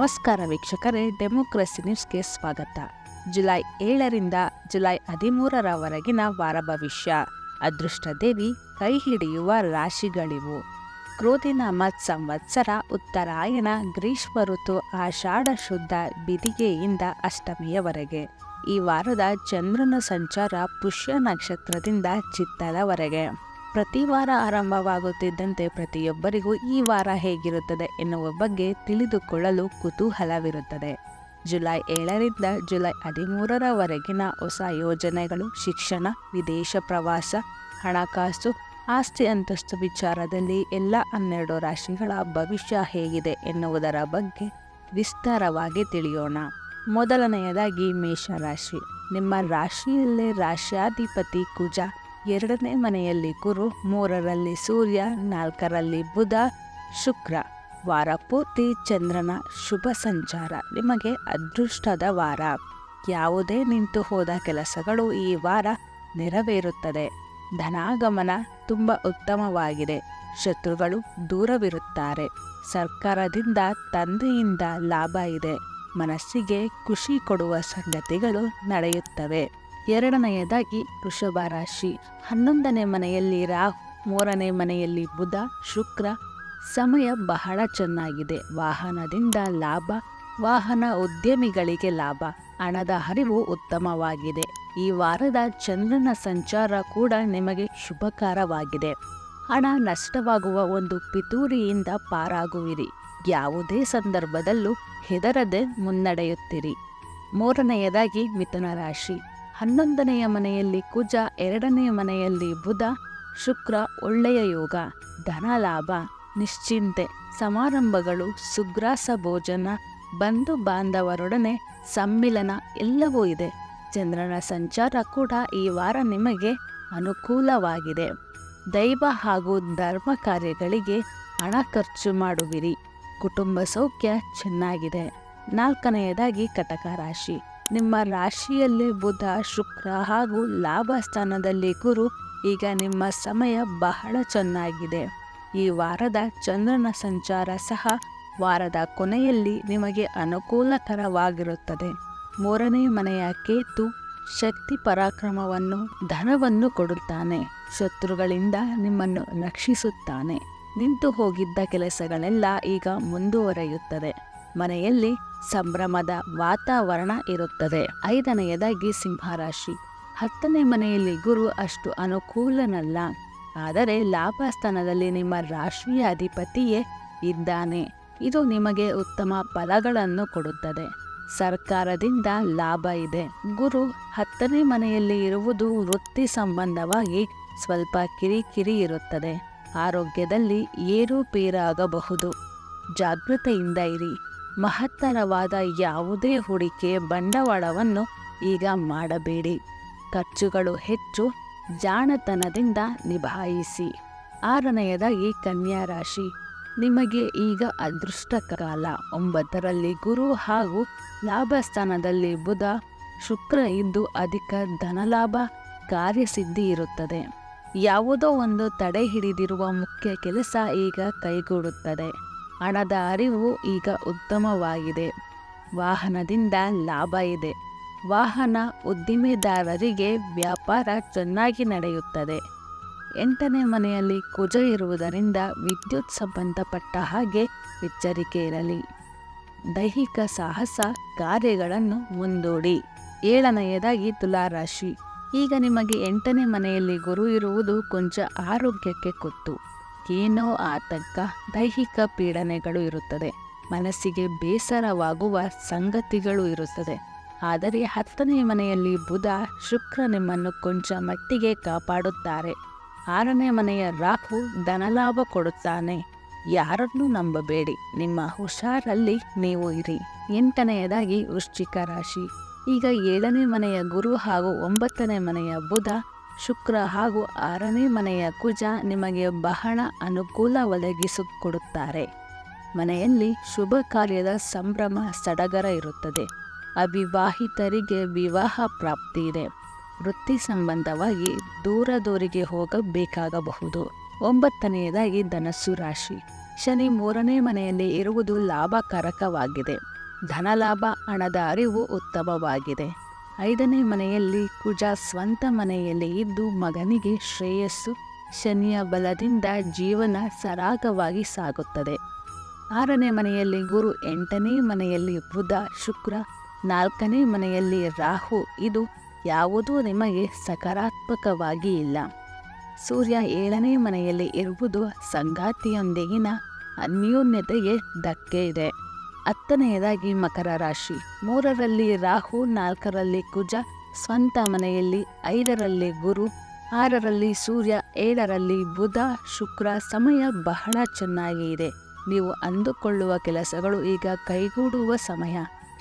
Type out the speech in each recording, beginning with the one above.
ನಮಸ್ಕಾರ ವೀಕ್ಷಕರೇ, ಡೆಮೋಕ್ರಸಿ ನ್ಯೂಸ್ಗೆ ಸ್ವಾಗತ. ಜುಲೈ 7ರಿಂದ ಜುಲೈ 13ರವರೆಗಿನ ವಾರ ಭವಿಷ್ಯ. ಅದೃಷ್ಟ ದೇವಿ ಕೈ ಹಿಡಿಯುವ ರಾಶಿಗಳಿವು. ಕ್ರೋಧಿನಾಮ ಸಂವತ್ಸರ ಉತ್ತರಾಯಣ, ಗ್ರೀಷ್ಮ ಋತು, ಆಷಾಢ ಶುದ್ಧ ಬಿದಿಗೆಯಿಂದ ಅಷ್ಟಮಿಯವರೆಗೆ. ಈ ವಾರದ ಚಂದ್ರನ ಸಂಚಾರ ಪುಷ್ಯ ನಕ್ಷತ್ರದಿಂದ ಚಿತ್ತದವರೆಗೆ. ಪ್ರತಿ ವಾರ ಆರಂಭವಾಗುತ್ತಿದ್ದಂತೆ ಪ್ರತಿಯೊಬ್ಬರಿಗೂ ಈ ವಾರ ಹೇಗಿರುತ್ತದೆ ಎನ್ನುವ ಬಗ್ಗೆ ತಿಳಿದುಕೊಳ್ಳಲು ಕುತೂಹಲವಿರುತ್ತದೆ. ಜುಲೈ 7ರಿಂದ ಜುಲೈ 13ರವರೆಗಿನ ಹೊಸ ಯೋಜನೆಗಳು, ಶಿಕ್ಷಣ, ವಿದೇಶ ಪ್ರವಾಸ, ಹಣಕಾಸು, ಆಸ್ತಿ ಅಂತಸ್ತು ವಿಚಾರದಲ್ಲಿ ಎಲ್ಲ 12 ರಾಶಿಗಳ ಭವಿಷ್ಯ ಹೇಗಿದೆ ಎನ್ನುವುದರ ಬಗ್ಗೆ ವಿಸ್ತಾರವಾಗಿ ತಿಳಿಯೋಣ. ಮೊದಲನೆಯದಾಗಿ ಮೇಷರಾಶಿ. ನಿಮ್ಮ ರಾಶಿಯಲ್ಲೇ ರಾಶ್ಯಾಧಿಪತಿ ಕುಜ, 2ನೇ ಮನೆಯಲ್ಲಿ ಗುರು, 3ರಲ್ಲಿ ಸೂರ್ಯ, 4ರಲ್ಲಿ ಬುಧ, ಶುಕ್ರ. ವಾರ ಪೂರ್ತಿ ಚಂದ್ರನ ಶುಭ ಸಂಚಾರ. ನಿಮಗೆ ಅದೃಷ್ಟದ ವಾರ. ಯಾವುದೇ ನಿಂತು ಹೋದ ಕೆಲಸಗಳು ಈ ವಾರ ನೆರವೇರುತ್ತದೆ. ಧನಾಗಮನ ತುಂಬ ಉತ್ತಮವಾಗಿದೆ. ಶತ್ರುಗಳು ದೂರವಿರುತ್ತಾರೆ. ಸರ್ಕಾರದಿಂದ, ತಂದೆಯಿಂದ ಲಾಭ ಇದೆ. ಮನಸ್ಸಿಗೆ ಖುಷಿ ಕೊಡುವ ಸಂಗತಿಗಳು ನಡೆಯುತ್ತವೆ. ಎರಡನೆಯದಾಗಿ ವೃಷಭ ರಾಶಿ. 11ನೇ ಮನೆಯಲ್ಲಿ ರಾಹು, 3ನೇ ಮನೆಯಲ್ಲಿ ಬುಧ, ಶುಕ್ರ. ಸಮಯ ಬಹಳ ಚೆನ್ನಾಗಿದೆ. ವಾಹನದಿಂದ ಲಾಭ, ವಾಹನ ಉದ್ಯಮಿಗಳಿಗೆ ಲಾಭ. ಹಣದ ಹರಿವು ಉತ್ತಮವಾಗಿದೆ. ಈ ವಾರದ ಚಂದ್ರನ ಸಂಚಾರ ಕೂಡ ನಿಮಗೆ ಶುಭಕರವಾಗಿದೆ. ಹಣ ನಷ್ಟವಾಗುವ ಒಂದು ಪಿತೂರಿಯಿಂದ ಪಾರಾಗುವಿರಿ. ಯಾವುದೇ ಸಂದರ್ಭದಲ್ಲೂ ಹೆದರದೆ ಮುನ್ನಡೆಯುತ್ತೀರಿ. ಮೂರನೆಯದಾಗಿ ಮಿಥುನ ರಾಶಿ. 11ನೆಯ ಮನೆಯಲ್ಲಿ ಕುಜ, 2ನೇ ಮನೆಯಲ್ಲಿ ಬುಧ, ಶುಕ್ರ. ಒಳ್ಳೆಯ ಯೋಗ, ಧನ ಲಾಭ, ನಿಶ್ಚಿಂತೆ, ಸಮಾರಂಭಗಳು, ಸುಗ್ರಾಸ ಭೋಜನ, ಬಂಧು ಬಾಂಧವರೊಡನೆ ಸಮ್ಮಿಲನ ಎಲ್ಲವೂ ಇದೆ. ಚಂದ್ರನ ಸಂಚಾರ ಕೂಡ ಈ ವಾರ ನಿಮಗೆ ಅನುಕೂಲವಾಗಿದೆ. ದೈವ ಹಾಗೂ ಧರ್ಮ ಕಾರ್ಯಗಳಿಗೆ ಹಣ ಖರ್ಚು ಮಾಡುವಿರಿ. ಕುಟುಂಬ ಸೌಖ್ಯ ಚೆನ್ನಾಗಿದೆ. 4ನೆಯದಾಗಿ ಕಟಕ ರಾಶಿ. ನಿಮ್ಮ ರಾಶಿಯಲ್ಲೇ ಬುಧ, ಶುಕ್ರ ಹಾಗೂ ಲಾಭ ಸ್ಥಾನದಲ್ಲಿ ಗುರು. ಈಗ ನಿಮ್ಮ ಸಮಯ ಬಹಳ ಚೆನ್ನಾಗಿದೆ. ಈ ವಾರದ ಚಂದ್ರನ ಸಂಚಾರ ಸಹ ವಾರದ ಕೊನೆಯಲ್ಲಿ ನಿಮಗೆ ಅನುಕೂಲಕರವಾಗಿರುತ್ತದೆ. 3ನೇ ಮನೆಯ ಕೇತು ಶಕ್ತಿ ಪರಾಕ್ರಮವನ್ನು, ಧನವನ್ನು ಕೊಡುತ್ತಾನೆ. ಶತ್ರುಗಳಿಂದ ನಿಮ್ಮನ್ನು ರಕ್ಷಿಸುತ್ತಾನೆ. ನಿಂತು ಹೋಗಿದ್ದ ಕೆಲಸಗಳೆಲ್ಲ ಈಗ ಮುಂದುವರೆಯುತ್ತದೆ. ಮನೆಯಲ್ಲಿ ಸಂಭ್ರಮದ ವಾತಾವರಣ ಇರುತ್ತದೆ. 5ನೆಯದಾಗಿ ಸಿಂಹರಾಶಿ. 10ನೇ ಮನೆಯಲ್ಲಿ ಗುರು ಅಷ್ಟು ಅನುಕೂಲನಲ್ಲ. ಆದರೆ ಲಾಭ ಸ್ಥಾನದಲ್ಲಿ ನಿಮ್ಮ ರಾಶಿಯ ಅಧಿಪತಿಯೇ ಇದ್ದಾನೆ. ಇದು ನಿಮಗೆ ಉತ್ತಮ ಫಲಗಳನ್ನು ಕೊಡುತ್ತದೆ. ಸರ್ಕಾರದಿಂದ ಲಾಭ ಇದೆ. ಗುರು 10ನೇ ಮನೆಯಲ್ಲಿ ಇರುವುದು ವೃತ್ತಿ ಸಂಬಂಧವಾಗಿ ಸ್ವಲ್ಪ ಕಿರಿಕಿರಿ ಇರುತ್ತದೆ. ಆರೋಗ್ಯದಲ್ಲಿ ಏರುಪೇರಾಗಬಹುದು. ಜಾಗೃತೆಯಿಂದ ಇರಿ. ಮಹತ್ತರವಾದ ಯಾವುದೇ ಹೂಡಿಕೆ ಬಂಡವಾಳವನ್ನು ಈಗ ಮಾಡಬೇಡಿ. ಖರ್ಚುಗಳು ಹೆಚ್ಚು. ಜಾಣತನದಿಂದ ನಿಭಾಯಿಸಿ. 6ನೆಯದಾಗಿ ಕನ್ಯಾ ರಾಶಿ. ನಿಮಗೆ ಈಗ ಅದೃಷ್ಟ ಕಾಲ. 9ರಲ್ಲಿ ಗುರು ಹಾಗೂ ಲಾಭ ಸ್ಥಾನದಲ್ಲಿ ಬುಧ, ಶುಕ್ರ ಇದ್ದು ಅಧಿಕ ಧನಲಾಭ, ಕಾರ್ಯಸಿದ್ಧಿ ಇರುತ್ತದೆ. ಯಾವುದೋ ಒಂದು ತಡೆ ಹಿಡಿದಿರುವ ಮುಖ್ಯ ಕೆಲಸ ಈಗ ಕೈಗೂಡುತ್ತದೆ. ಹಣದ ಅರಿವು ಈಗ ಉತ್ತಮವಾಗಿದೆ. ವಾಹನದಿಂದ ಲಾಭ ಇದೆ. ವಾಹನ ಉದ್ದಿಮೆದಾರರಿಗೆ ವ್ಯಾಪಾರ ಚೆನ್ನಾಗಿ ನಡೆಯುತ್ತದೆ. 8ನೇ ಮನೆಯಲ್ಲಿ ಕುಜ ಇರುವುದರಿಂದ ವಿದ್ಯುತ್ ಸಂಬಂಧಪಟ್ಟ ಹಾಗೆ ಎಚ್ಚರಿಕೆ ಇರಲಿ. ದೈಹಿಕ ಸಾಹಸ ಕಾರ್ಯಗಳನ್ನು ಮುಂದೂಡಿ. 7ನೆಯದಾಗಿ ತುಲಾರಾಶಿ. ಈಗ ನಿಮಗೆ 8ನೇ ಮನೆಯಲ್ಲಿ ಗುರು ಇರುವುದು ಕೊಂಚ ಆರೋಗ್ಯಕ್ಕೆ ಕುತ್ತು. ಏನೋ ಆತಂಕ, ದೈಹಿಕ ಪೀಡನೆಗಳು ಇರುತ್ತದೆ. ಮನಸ್ಸಿಗೆ ಬೇಸರವಾಗುವ ಸಂಗತಿಗಳು ಇರುತ್ತದೆ. ಆದರೆ 10ನೇ ಮನೆಯಲ್ಲಿ ಬುಧ, ಶುಕ್ರ ನಿಮ್ಮನ್ನು ಕೊಂಚ ಮಟ್ಟಿಗೆ ಕಾಪಾಡುತ್ತಾರೆ. 6ನೇ ಮನೆಯ ರಾಹು ಧನಲಾಭ ಕೊಡುತ್ತಾನೆ. ಯಾರನ್ನೂ ನಂಬಬೇಡಿ. ನಿಮ್ಮ ಹುಷಾರಲ್ಲಿ ನೀವು ಇರಿ. 8ನೆಯದಾಗಿ ವೃಶ್ಚಿಕ ರಾಶಿ. ಈಗ 7ನೇ ಮನೆಯ ಗುರು ಹಾಗೂ 9ನೇ ಮನೆಯ ಬುಧ, ಶುಕ್ರ ಹಾಗೂ 6ನೇ ಮನೆಯ ಕುಜ ನಿಮಗೆ ಬಹಳ ಅನುಕೂಲ ಒದಗಿಸಿಕೊಡುತ್ತಾರೆ. ಮನೆಯಲ್ಲಿ ಶುಭ ಕಾರ್ಯದ ಸಂಭ್ರಮ ಸಡಗರ ಇರುತ್ತದೆ. ಅವಿವಾಹಿತರಿಗೆ ವಿವಾಹ ಪ್ರಾಪ್ತಿ ಇದೆ. ವೃತ್ತಿ ಸಂಬಂಧವಾಗಿ ದೂರದೂರಿಗೆ ಹೋಗಬೇಕಾಗಬಹುದು. 9ನೇದಾಗಿ ಧನಸ್ಸು ರಾಶಿ. ಶನಿ 3ನೇ ಮನೆಯಲ್ಲಿ ಇರುವುದು ಲಾಭಕಾರಕವಾಗಿದೆ. ಧನಲಾಭ, ಹಣದ ಅರಿವು ಉತ್ತಮವಾಗಿದೆ. 5ನೇ ಮನೆಯಲ್ಲಿ ಕುಜ ಸ್ವಂತ ಮನೆಯಲ್ಲಿ ಇದ್ದು ಮಗನಿಗೆ ಶ್ರೇಯಸ್ಸು. ಶನಿಯ ಬಲದಿಂದ ಜೀವನ ಸರಾಗವಾಗಿ ಸಾಗುತ್ತದೆ. 6ನೇ ಮನೆಯಲ್ಲಿ ಗುರು, 8ನೇ ಮನೆಯಲ್ಲಿ ಬುಧ, ಶುಕ್ರ, 4ನೇ ಮನೆಯಲ್ಲಿ ರಾಹು. ಇದು ಯಾವುದೂ ನಿಮಗೆ ಸಕಾರಾತ್ಮಕವಾಗಿ ಇಲ್ಲ. ಸೂರ್ಯ 7ನೇ ಮನೆಯಲ್ಲಿ ಇರುವುದು ಸಂಗಾತಿಯೊಂದಿಗಿನ ಅನ್ಯೋನ್ಯತೆಗೆ ಧಕ್ಕೆ ಇದೆ. 10ನೇದಾಗಿ ಮಕರ ರಾಶಿ. 3ರಲ್ಲಿ ರಾಹು, 4ರಲ್ಲಿ ಕುಜ ಸ್ವಂತ ಮನೆಯಲ್ಲಿ, 5ರಲ್ಲಿ ಗುರು, 6ರಲ್ಲಿ ಸೂರ್ಯ, 7ರಲ್ಲಿ ಬುಧ, ಶುಕ್ರ. ಸಮಯ ಬಹಳ ಚೆನ್ನಾಗಿ ಇದೆ. ನೀವು ಅಂದುಕೊಳ್ಳುವ ಕೆಲಸಗಳು ಈಗ ಕೈಗೂಡುವ ಸಮಯ.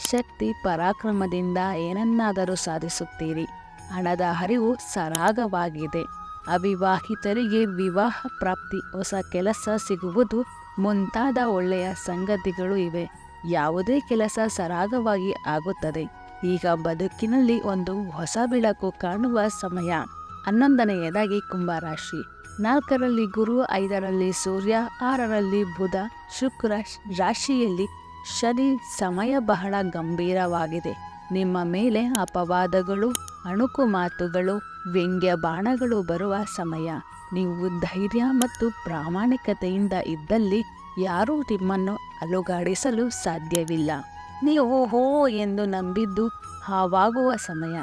ಶಕ್ತಿ ಪರಾಕ್ರಮದಿಂದ ಏನನ್ನಾದರೂ ಸಾಧಿಸುತ್ತೀರಿ. ಹಣದ ಹರಿವು ಸರಾಗವಾಗಿದೆ. ಅವಿವಾಹಿತರಿಗೆ ವಿವಾಹ ಪ್ರಾಪ್ತಿ, ಹೊಸ ಕೆಲಸ ಸಿಗುವುದು ಮುಂತಾದ ಒಳ್ಳೆಯ ಸಂಗತಿಗಳು ಇವೆ. ಯಾವುದೇ ಕೆಲಸ ಸರಾಗವಾಗಿ ಆಗುತ್ತದೆ. ಈಗ ಬದುಕಿನಲ್ಲಿ ಒಂದು ಹೊಸ ಬೆಳಕು ಕಾಣುವ ಸಮಯ. 11ನೇದಾಗಿ ಕುಂಭರಾಶಿ. 4ರಲ್ಲಿ ಗುರು, 5ರಲ್ಲಿ ಸೂರ್ಯ, 6ರಲ್ಲಿ ಬುಧ, ಶುಕ್ರ. ರಾಶಿಯಲ್ಲಿ ಶನಿ. ಸಮಯ ಬಹಳ ಗಂಭೀರವಾಗಿದೆ. ನಿಮ್ಮ ಮೇಲೆ ಅಪವಾದಗಳು, ಅಣುಕು ಮಾತುಗಳು, ವ್ಯಂಗ್ಯ ಬಾಣಗಳು ಬರುವ ಸಮಯ. ನೀವು ಧೈರ್ಯ ಮತ್ತು ಪ್ರಾಮಾಣಿಕತೆಯಿಂದ ಇದ್ದಲ್ಲಿ ಯಾರೂ ನಿಮ್ಮನ್ನು ಅಲುಗಾಡಿಸಲು ಸಾಧ್ಯವಿಲ್ಲ. ನೀವು ಹೋ ಎಂದು ನಂಬಿದ್ದು ಹಾವಾಗುವ ಸಮಯ.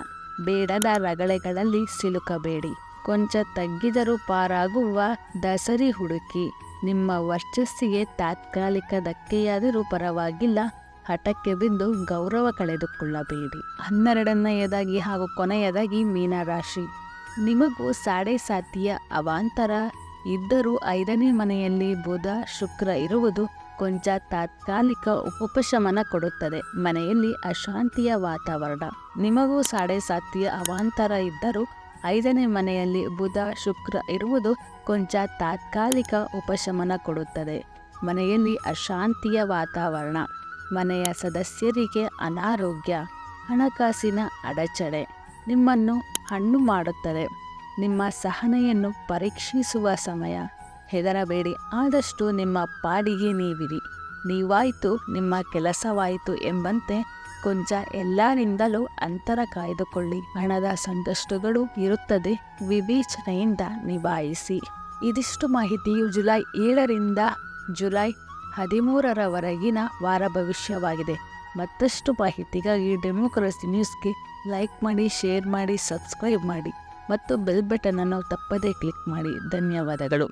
ಬೇಡದ ರಗಳೆಗಳಲ್ಲಿ ಸಿಲುಕಬೇಡಿ. ಕೊಂಚ ತಗ್ಗಿದರೂ ಪಾರಾಗುವ ದಸರಿ ಹುಡುಕಿ. ನಿಮ್ಮ ವರ್ಚಸ್ಸಿಗೆ ತಾತ್ಕಾಲಿಕ ಧಕ್ಕೆಯಾದರೂ ಪರವಾಗಿಲ್ಲ. ಹಠಕ್ಕೆ ಬಿದ್ದು ಗೌರವ ಕಳೆದುಕೊಳ್ಳಬೇಡಿ. 12ನೇದಾಗಿ ಹಾಗೂ ಕೊನೆಯದಾಗಿ ಮೀನರಾಶಿ. ನಿಮಗೂ ಸಾಡೆ ಸಾತಿಯ ಅವಾಂತರ ಇದ್ದರೂ 5ನೇ ಮನೆಯಲ್ಲಿ ಬುಧ, ಶುಕ್ರ ಇರುವುದು ಕೊಂಚ ತಾತ್ಕಾಲಿಕ ಉಪಶಮನ ಕೊಡುತ್ತದೆ. ಮನೆಯಲ್ಲಿ ಅಶಾಂತಿಯ ವಾತಾವರಣ. ನಿಮಗೂ ಸಾಡೆ ಸಾತಿಯ ಅವಾಂತರ ಇದ್ದರೂ 5ನೇ ಮನೆಯಲ್ಲಿ ಬುಧ, ಶುಕ್ರ ಇರುವುದು ಕೊಂಚ ತಾತ್ಕಾಲಿಕ ಉಪಶಮನ ಕೊಡುತ್ತದೆ. ಮನೆಯಲ್ಲಿ ಅಶಾಂತಿಯ ವಾತಾವರಣ. ಮನೆಯ ಸದಸ್ಯರಿಗೆ ಅನಾರೋಗ್ಯ, ಹಣಕಾಸಿನ ಅಡಚಣೆ ನಿಮ್ಮನ್ನು ಹಣ್ಣು ಮಾಡುತ್ತದೆ. ನಿಮ್ಮ ಸಹನೆಯನ್ನು ಪರೀಕ್ಷಿಸುವ ಸಮಯ. ಹೆದರಬೇಡಿ. ಆದಷ್ಟು ನಿಮ್ಮ ಪಾಡಿಗೆ ನೀವಿರಿ. ನೀವಾಯಿತು, ನಿಮ್ಮ ಕೆಲಸವಾಯಿತು ಎಂಬಂತೆ ಕೊಂಚ ಎಲ್ಲರಿಂದಲೂ ಅಂತರ ಕಾಯ್ದುಕೊಳ್ಳಿ. ಹಣದ ಸಂಕಷ್ಟಗಳು ಇರುತ್ತದೆ. ವಿವೇಚನೆಯಿಂದ ನಿಭಾಯಿಸಿ. ಇದಿಷ್ಟು ಮಾಹಿತಿಯು ಜುಲೈ 7ರಿಂದ ಜುಲೈ 13ರವರೆಗಿನ ವಾರ ಭವಿಷ್ಯವಾಗಿದೆ. ಮತ್ತಷ್ಟು ಮಾಹಿತಿಗಾಗಿ ಡೆಮೋಕ್ರಸಿ ನ್ಯೂಸ್ಗೆ ಲೈಕ್ ಮಾಡಿ, ಶೇರ್ ಮಾಡಿ, ಸಬ್ಸ್ಕ್ರೈಬ್ ಮಾಡಿ ಮತ್ತು ಬೆಲ್ ಬಟನ್ ಅನ್ನು ತಪ್ಪದೇ ಕ್ಲಿಕ್ ಮಾಡಿ. ಧನ್ಯವಾದಗಳು.